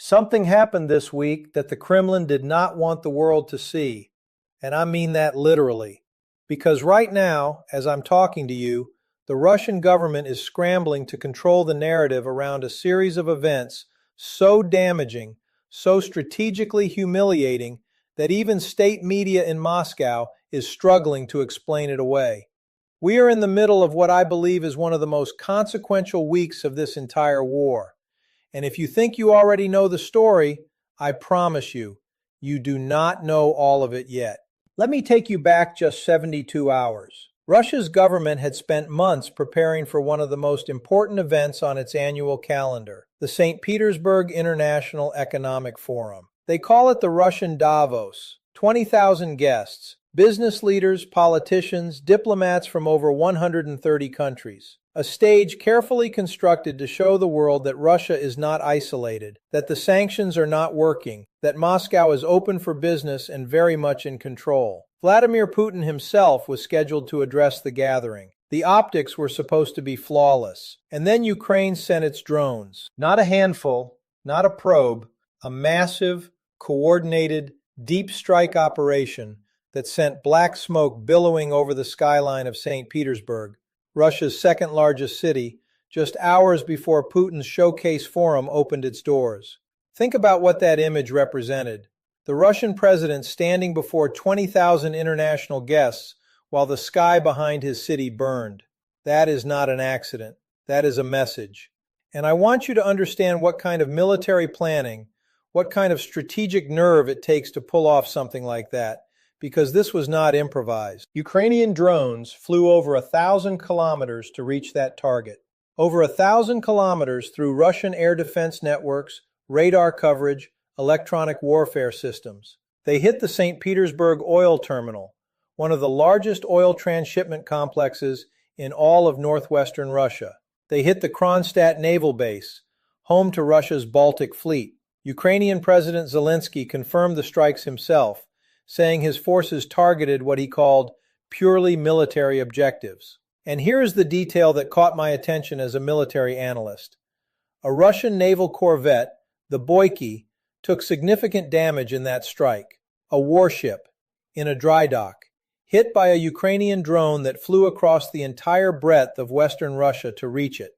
Something happened this week that the Kremlin did not want the world to see, and I mean that literally. Because right now, as I'm talking to you, the Russian government is scrambling to control the narrative around a series of events so damaging, so strategically humiliating, that even state media in Moscow is struggling to explain it away. We are in the middle of what I believe is one of the most consequential weeks of this entire war. And if you think you already know the story, I promise you, you do not know all of it yet. Let me take you back just 72 hours. Russia's government had spent months preparing for one of the most important events on its annual calendar, the St. Petersburg International Economic Forum. They call it the Russian Davos. 20,000 guests, business leaders, politicians, diplomats from over 130 countries. A stage carefully constructed to show the world that Russia is not isolated, that the sanctions are not working, that Moscow is open for business and very much in control. Vladimir Putin himself was scheduled to address the gathering. The optics were supposed to be flawless. And then Ukraine sent its drones. Not a handful, not a probe, a massive, coordinated, deep strike operation that sent black smoke billowing over the skyline of St. Petersburg, Russia's second-largest city, just hours before Putin's showcase forum opened its doors. Think about what that image represented. The Russian president standing before 20,000 international guests while the sky behind his city burned. That is not an accident. That is a message. And I want you to understand what kind of military planning, what kind of strategic nerve it takes to pull off something like that, because this was not improvised. Ukrainian drones flew over 1,000 kilometers to reach that target. Over 1,000 kilometers through Russian air defense networks, radar coverage, electronic warfare systems. They hit the St. Petersburg oil terminal, one of the largest oil transshipment complexes in all of northwestern Russia. They hit the Kronstadt naval base, home to Russia's Baltic Fleet. Ukrainian President Zelensky confirmed the strikes himself, saying his forces targeted what he called purely military objectives. And here is the detail that caught my attention as a military analyst. A Russian naval corvette, the Boyki, took significant damage in that strike. A warship, in a dry dock, hit by a Ukrainian drone that flew across the entire breadth of western Russia to reach it.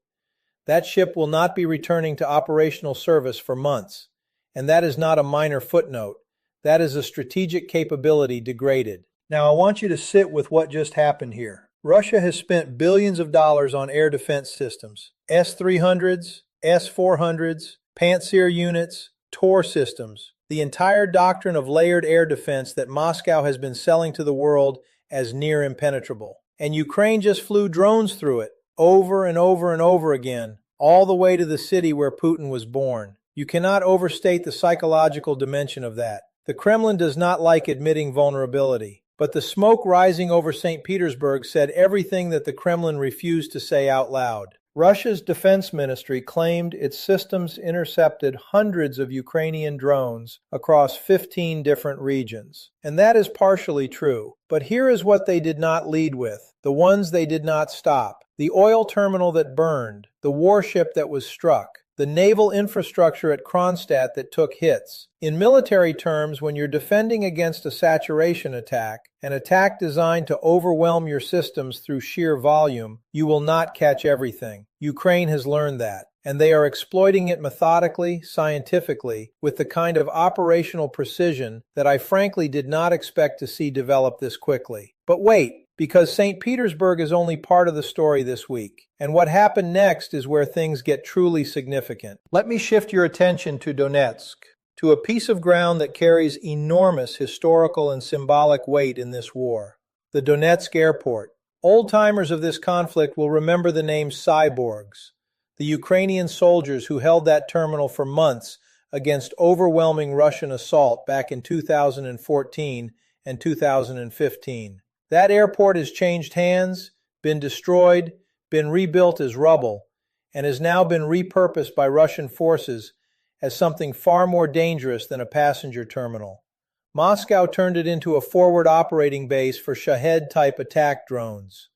That ship will not be returning to operational service for months. And that is not a minor footnote. That is a strategic capability degraded. Now I want you to sit with what just happened here. Russia has spent billions of dollars on air defense systems. S-300s, S-400s, Pantsir units, Tor systems. The entire doctrine of layered air defense that Moscow has been selling to the world as near impenetrable. And Ukraine just flew drones through it, over and over and over again, all the way to the city where Putin was born. You cannot overstate the psychological dimension of that. The Kremlin does not like admitting vulnerability, but the smoke rising over St. Petersburg said everything that the Kremlin refused to say out loud. Russia's defense ministry claimed its systems intercepted hundreds of Ukrainian drones across 15 different regions. And that is partially true. But here is what they did not lead with, the ones they did not stop. The oil terminal that burned, the warship that was struck, the naval infrastructure at Kronstadt that took hits. In military terms, when you're defending against a saturation attack, an attack designed to overwhelm your systems through sheer volume, you will not catch everything. Ukraine has learned that, and they are exploiting it methodically, scientifically, with the kind of operational precision that I frankly did not expect to see develop this quickly. But wait, because St. Petersburg is only part of the story this week, and what happened next is where things get truly significant. Let me shift your attention to Donetsk, to a piece of ground that carries enormous historical and symbolic weight in this war. The Donetsk airport. Old-timers of this conflict will remember the name cyborgs, the Ukrainian soldiers who held that terminal for months against overwhelming Russian assault back in 2014 and 2015. That airport has changed hands, been destroyed, been rebuilt as rubble, and has now been repurposed by Russian forces as something far more dangerous than a passenger terminal. Moscow turned it into a forward operating base for Shahed-type attack drones.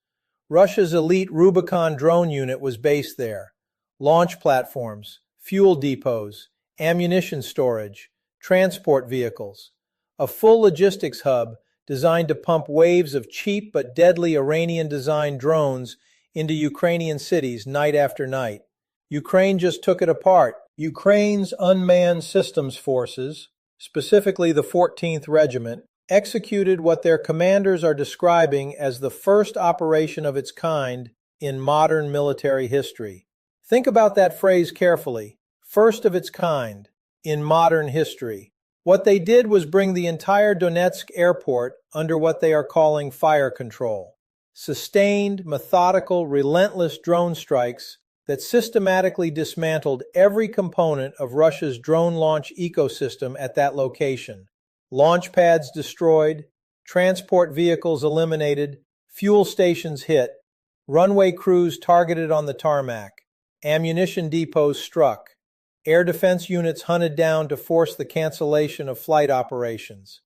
Russia's elite Rubicon drone unit was based there. Launch platforms, fuel depots, ammunition storage, transport vehicles, a full logistics hub designed to pump waves of cheap but deadly Iranian-designed drones into Ukrainian cities night after night. Ukraine just took it apart. Ukraine's unmanned systems forces, specifically the 14th Regiment, executed what their commanders are describing as the first operation of its kind in modern military history. Think about that phrase carefully. First of its kind in modern history. What they did was bring the entire Donetsk airport under what they are calling fire control. Sustained, methodical, relentless drone strikes that systematically dismantled every component of Russia's drone launch ecosystem at that location. Launch pads destroyed, transport vehicles eliminated, fuel stations hit, runway crews targeted on the tarmac, ammunition depots struck, air defense units hunted down to force the cancellation of flight operations,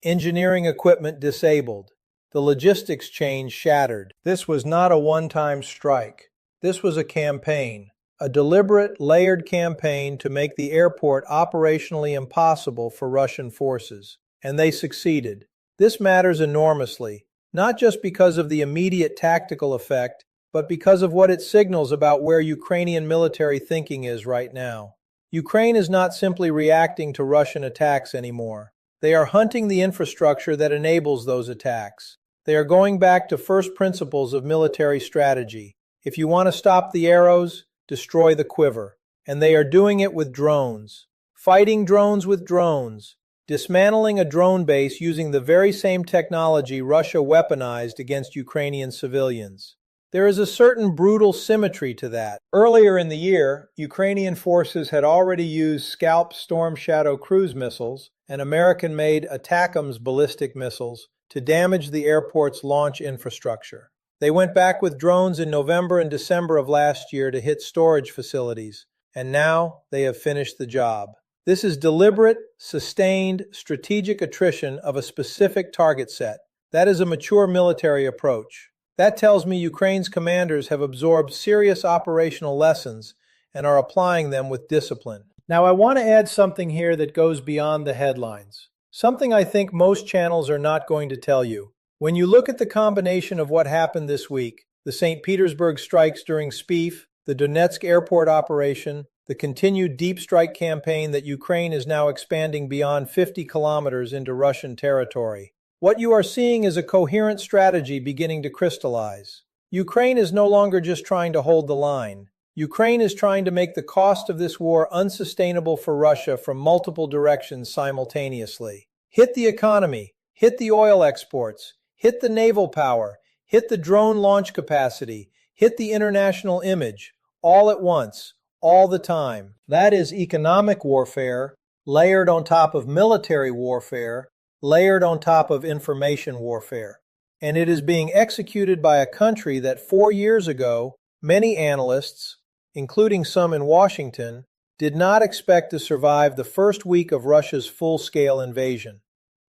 engineering equipment disabled, the logistics chain shattered. This was not a one-time strike. This was a campaign, a deliberate, layered campaign to make the airport operationally impossible for Russian forces. And they succeeded. This matters enormously, not just because of the immediate tactical effect, but because of what it signals about where Ukrainian military thinking is right now. Ukraine is not simply reacting to Russian attacks anymore. They are hunting the infrastructure that enables those attacks. They are going back to first principles of military strategy. If you want to stop the arrows, destroy the quiver. And they are doing it with drones. Fighting drones with drones. Dismantling a drone base using the very same technology Russia weaponized against Ukrainian civilians. There is a certain brutal symmetry to that. Earlier in the year, Ukrainian forces had already used Scalp Storm Shadow cruise missiles and American-made ATACMS ballistic missiles to damage the airport's launch infrastructure. They went back with drones in November and December of last year to hit storage facilities, and now they have finished the job. This is deliberate, sustained, strategic attrition of a specific target set. That is a mature military approach. That tells me Ukraine's commanders have absorbed serious operational lessons and are applying them with discipline. Now, I want to add something here that goes beyond the headlines. Something I think most channels are not going to tell you. When you look at the combination of what happened this week, the St. Petersburg strikes during SPIF, the Donetsk airport operation, the continued deep strike campaign that Ukraine is now expanding beyond 50 kilometers into Russian territory, what you are seeing is a coherent strategy beginning to crystallize. Ukraine is no longer just trying to hold the line. Ukraine is trying to make the cost of this war unsustainable for Russia from multiple directions simultaneously. Hit the economy, hit the oil exports, hit the naval power, hit the drone launch capacity, hit the international image, all at once, all the time. That is economic warfare, layered on top of military warfare, layered on top of information warfare. And it is being executed by a country that 4 years ago, many analysts, including some in Washington, did not expect to survive the first week of Russia's full-scale invasion.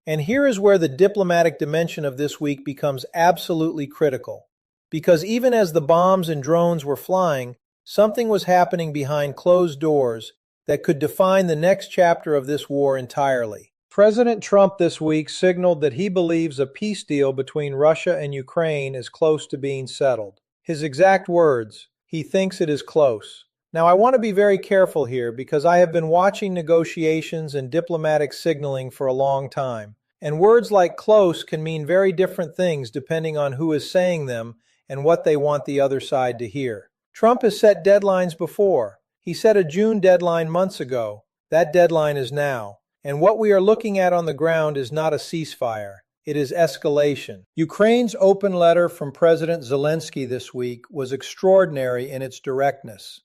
And here is where the diplomatic dimension of this week becomes absolutely critical. Because even as the bombs and drones were flying, something was happening behind closed doors that could define the next chapter of this war entirely. President Trump this week signaled that he believes a peace deal between Russia and Ukraine is close to being settled. His exact words, he thinks it is close. Now, I want to be very careful here because I have been watching negotiations and diplomatic signaling for a long time, and words like close can mean very different things depending on who is saying them and what they want the other side to hear. Trump has set deadlines before. He set a June deadline months ago. That deadline is now. And what we are looking at on the ground is not a ceasefire. It is escalation. Ukraine's open letter from President Zelensky this week was extraordinary in its directness.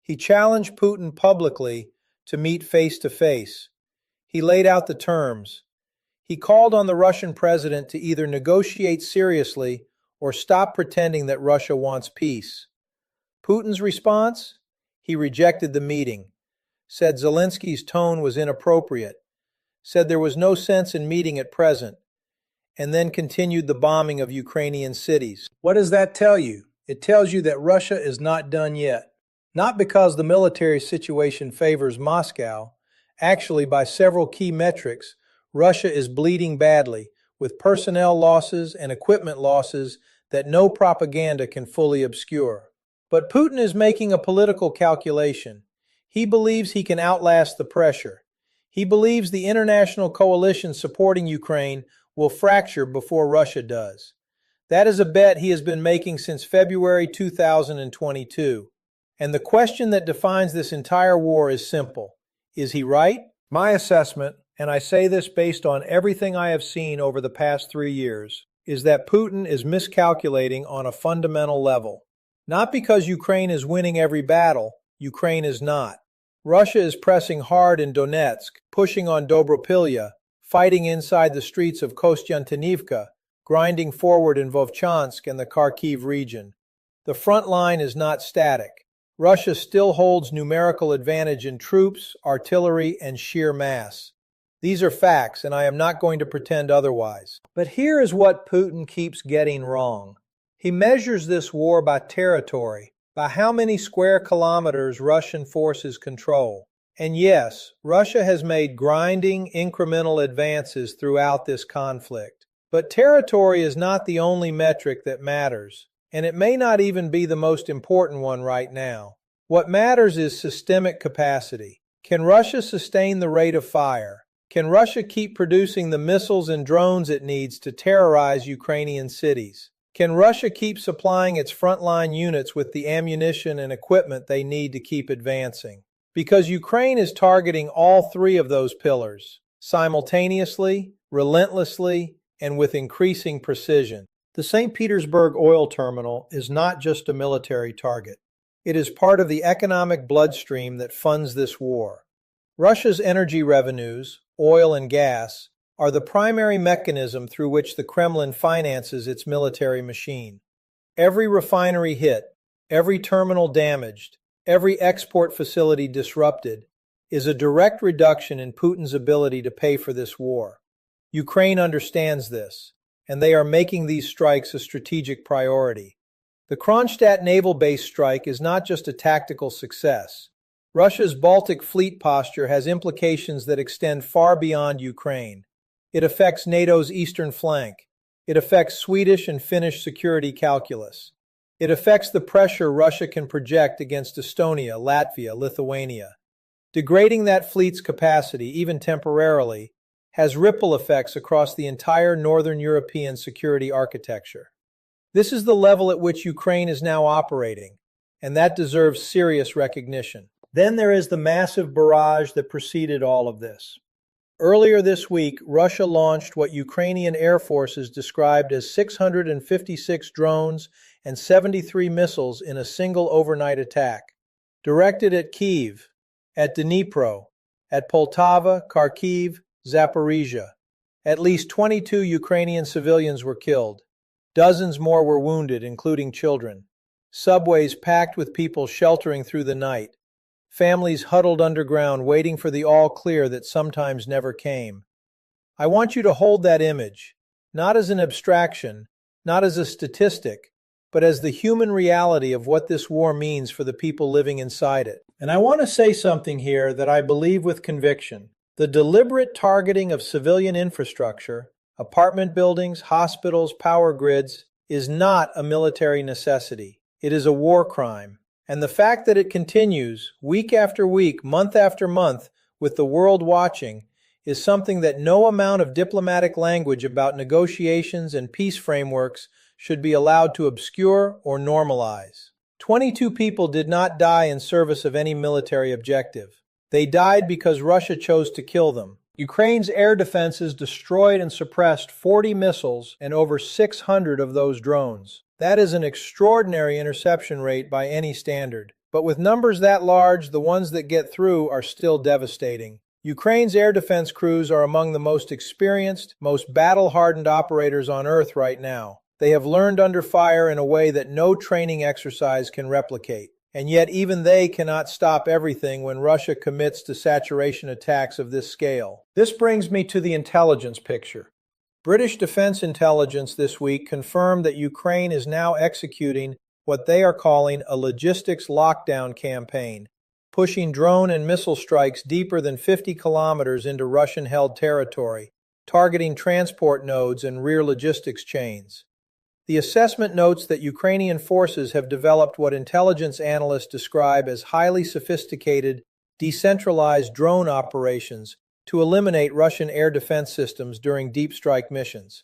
He challenged Putin publicly to meet face-to-face. He laid out the terms. He called on the Russian president to either negotiate seriously or stop pretending that Russia wants peace. Putin's response? He rejected the meeting, said Zelensky's tone was inappropriate, said there was no sense in meeting at present, and then continued the bombing of Ukrainian cities. What does that tell you? It tells you that Russia is not done yet. Not because the military situation favors Moscow. Actually, by several key metrics, Russia is bleeding badly, with personnel losses and equipment losses that no propaganda can fully obscure. But Putin is making a political calculation. He believes he can outlast the pressure. He believes the international coalition supporting Ukraine will fracture before Russia does. That is a bet he has been making since February 2022. And the question that defines this entire war is simple. Is he right? My assessment, and I say this based on everything I have seen over the past 3 years, is that Putin is miscalculating on a fundamental level. Not because Ukraine is winning every battle, Ukraine is not. Russia is pressing hard in Donetsk, pushing on Dobropilya, fighting inside the streets of Kostiantynivka, grinding forward in Vovchansk and the Kharkiv region. The front line is not static. Russia still holds numerical advantage in troops, artillery, and sheer mass. These are facts, and I am not going to pretend otherwise. But here is what Putin keeps getting wrong. He measures this war by territory, by how many square kilometers Russian forces control. And yes, Russia has made grinding, incremental advances throughout this conflict. But territory is not the only metric that matters, and it may not even be the most important one right now. What matters is systemic capacity. Can Russia sustain the rate of fire? Can Russia keep producing the missiles and drones it needs to terrorize Ukrainian cities? Can Russia keep supplying its frontline units with the ammunition and equipment they need to keep advancing? Because Ukraine is targeting all three of those pillars, simultaneously, relentlessly, and with increasing precision. The St. Petersburg oil terminal is not just a military target. It is part of the economic bloodstream that funds this war. Russia's energy revenues, oil and gas, are the primary mechanism through which the Kremlin finances its military machine. Every refinery hit, every terminal damaged, every export facility disrupted is a direct reduction in Putin's ability to pay for this war. Ukraine understands this, and they are making these strikes a strategic priority. The Kronstadt naval base strike is not just a tactical success. Russia's Baltic fleet posture has implications that extend far beyond Ukraine. It affects NATO's eastern flank. It affects Swedish and Finnish security calculus. It affects the pressure Russia can project against Estonia, Latvia, Lithuania. Degrading that fleet's capacity, even temporarily, has ripple effects across the entire Northern European security architecture. This is the level at which Ukraine is now operating, and that deserves serious recognition. Then there is the massive barrage that preceded all of this. Earlier this week, Russia launched what Ukrainian air forces described as 656 drones and 73 missiles in a single overnight attack, directed at Kyiv, at Dnipro, at Poltava, Kharkiv, Zaporizhia. At least 22 Ukrainian civilians were killed. Dozens more were wounded, including children. Subways packed with people sheltering through the night. Families huddled underground waiting for the all-clear that sometimes never came. I want you to hold that image, not as an abstraction, not as a statistic, but as the human reality of what this war means for the people living inside it. And I want to say something here that I believe with conviction. The deliberate targeting of civilian infrastructure, apartment buildings, hospitals, power grids, is not a military necessity. It is a war crime. And the fact that it continues, week after week, month after month, with the world watching, is something that no amount of diplomatic language about negotiations and peace frameworks should be allowed to obscure or normalize. 22 people did not die in service of any military objective. They died because Russia chose to kill them. Ukraine's air defenses destroyed and suppressed 40 missiles and over 600 of those drones. That is an extraordinary interception rate by any standard. But with numbers that large, the ones that get through are still devastating. Ukraine's air defense crews are among the most experienced, most battle-hardened operators on Earth right now. They have learned under fire in a way that no training exercise can replicate. And yet even they cannot stop everything when Russia commits to saturation attacks of this scale. This brings me to the intelligence picture. British Defense Intelligence this week confirmed that Ukraine is now executing what they are calling a logistics lockdown campaign, pushing drone and missile strikes deeper than 50 kilometers into Russian-held territory, targeting transport nodes and rear logistics chains. The assessment notes that Ukrainian forces have developed what intelligence analysts describe as highly sophisticated, decentralized drone operations to eliminate Russian air defense systems during deep strike missions.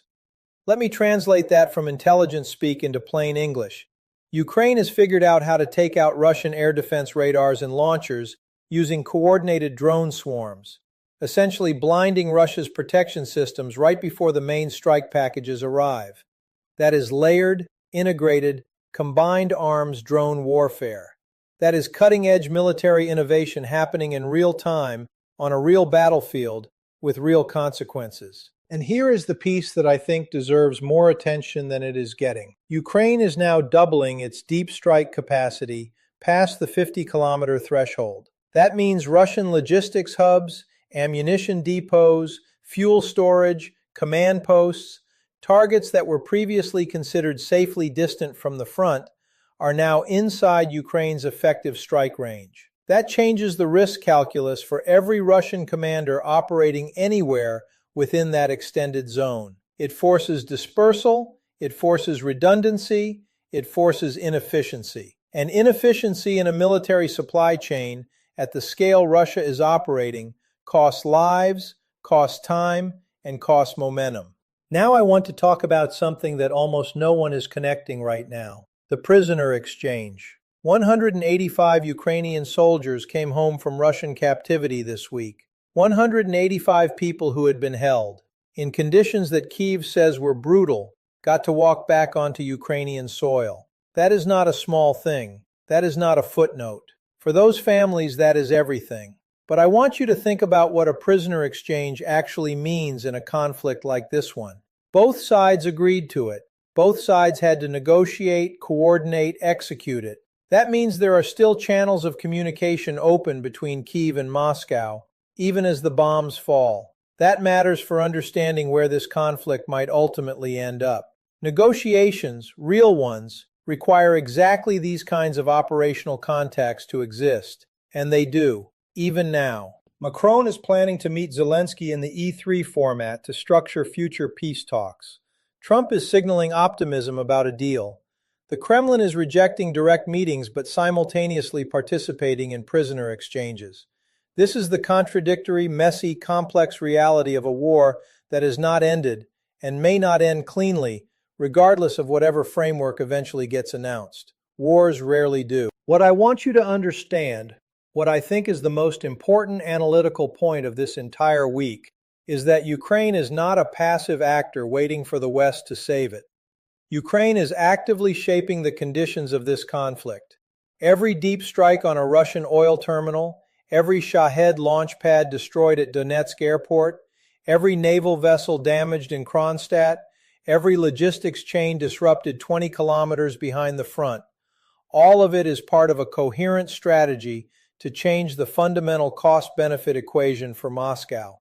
Let me translate that from intelligence speak into plain English. Ukraine has figured out how to take out Russian air defense radars and launchers using coordinated drone swarms, essentially blinding Russia's protection systems right before the main strike packages arrive. That is layered, integrated, combined arms drone warfare. That is cutting-edge military innovation happening in real time on a real battlefield with real consequences. And here is the piece that I think deserves more attention than it is getting. Ukraine is now doubling its deep strike capacity past the 50-kilometer threshold. That means Russian logistics hubs, ammunition depots, fuel storage, command posts, targets that were previously considered safely distant from the front are now inside Ukraine's effective strike range. That changes the risk calculus for every Russian commander operating anywhere within that extended zone. It forces dispersal, it forces redundancy, it forces inefficiency. And inefficiency in a military supply chain at the scale Russia is operating costs lives, costs time, and costs momentum. Now I want to talk about something that almost no one is connecting right now, the prisoner exchange. 185 Ukrainian soldiers came home from Russian captivity this week. 185 people who had been held, in conditions that Kyiv says were brutal, got to walk back onto Ukrainian soil. That is not a small thing. That is not a footnote. For those families, that is everything. But I want you to think about what a prisoner exchange actually means in a conflict like this one. Both sides agreed to it. Both sides had to negotiate, coordinate, execute it. That means there are still channels of communication open between Kyiv and Moscow, even as the bombs fall. That matters for understanding where this conflict might ultimately end up. Negotiations, real ones, require exactly these kinds of operational contacts to exist, and they do. Even now. Macron is planning to meet Zelensky in the E3 format to structure future peace talks. Trump is signaling optimism about a deal. The Kremlin is rejecting direct meetings but simultaneously participating in prisoner exchanges. This is the contradictory, messy, complex reality of a war that has not ended and may not end cleanly, regardless of whatever framework eventually gets announced. Wars rarely do. What I want you to understand, what I think is the most important analytical point of this entire week, is that Ukraine is not a passive actor waiting for the West to save it. Ukraine is actively shaping the conditions of this conflict. Every deep strike on a Russian oil terminal, every Shahed launch pad destroyed at Donetsk airport, every naval vessel damaged in Kronstadt, every logistics chain disrupted 20 kilometers behind the front, all of it is part of a coherent strategy to change the fundamental cost-benefit equation for Moscow,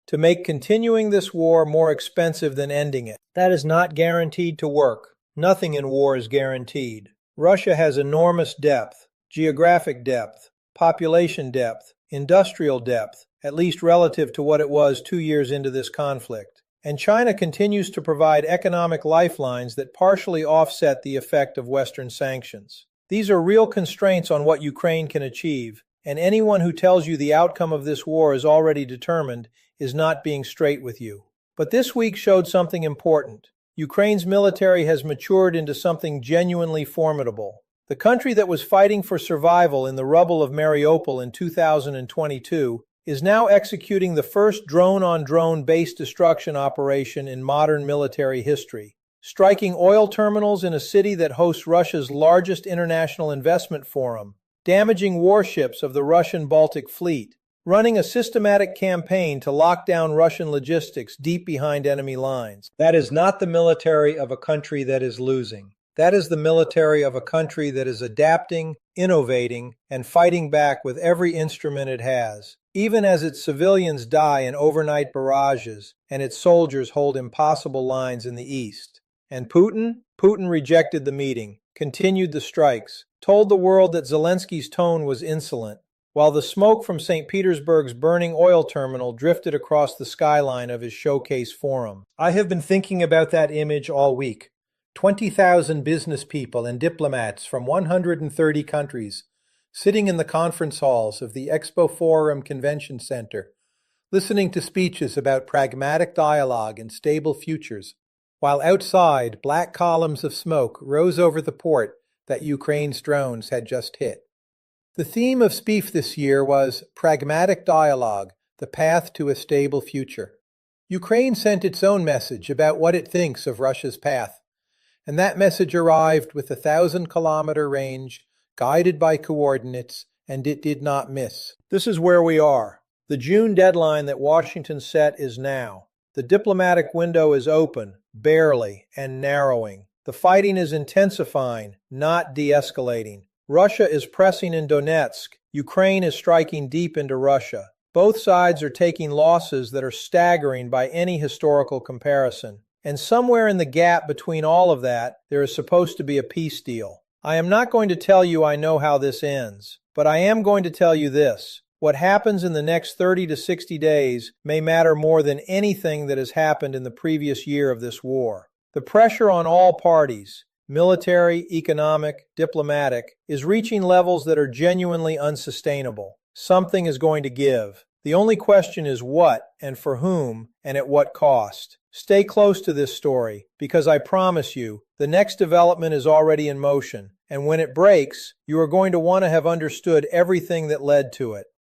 to make continuing this war more expensive than ending it. That is not guaranteed to work. Nothing in war is guaranteed. Russia has enormous depth, geographic depth, population depth, industrial depth, at least relative to what it was 2 years into this conflict. And China continues to provide economic lifelines that partially offset the effect of Western sanctions. These are real constraints on what Ukraine can achieve, and anyone who tells you the outcome of this war is already determined is not being straight with you. But this week showed something important. Ukraine's military has matured into something genuinely formidable. The country that was fighting for survival in the rubble of Mariupol in 2022 is now executing the first drone-on-drone base destruction operation in modern military history, striking oil terminals in a city that hosts Russia's largest international investment forum, damaging warships of the Russian Baltic Fleet, running a systematic campaign to lock down Russian logistics deep behind enemy lines. That is not the military of a country that is losing. That is the military of a country that is adapting, innovating, and fighting back with every instrument it has, even as its civilians die in overnight barrages and its soldiers hold impossible lines in the east. And Putin rejected the meeting. continued the strikes, told the world that Zelensky's tone was insolent, while the smoke from St. Petersburg's burning oil terminal drifted across the skyline of his showcase forum. I have been thinking about that image all week. 20,000 business people and diplomats from 130 countries sitting in the conference halls of the Expo Forum Convention Center, listening to speeches about pragmatic dialogue and stable futures, while outside black columns of smoke rose over the port that Ukraine's drones had just hit. The theme of SPIEF this year was Pragmatic Dialogue, the Path to a Stable Future. Ukraine sent its own message about what it thinks of Russia's path, and that message arrived with a 1,000-kilometer range, guided by coordinates, and it did not miss. This is where we are. The June deadline that Washington set is now. The diplomatic window is open, barely, and narrowing. The fighting is intensifying, not de-escalating. Russia is pressing in Donetsk. Ukraine is striking deep into Russia. Both sides are taking losses that are staggering by any historical comparison. And somewhere in the gap between all of that, there is supposed to be a peace deal. I am not going to tell you I know how this ends, but I am going to tell you this. What happens in the next 30 to 60 days may matter more than anything that has happened in the previous year of this war. The pressure on all parties, military, economic, diplomatic, is reaching levels that are genuinely unsustainable. Something is going to give. The only question is what, and for whom, and at what cost. Stay close to this story, because I promise you, the next development is already in motion, and when it breaks, you are going to want to have understood everything that led to it.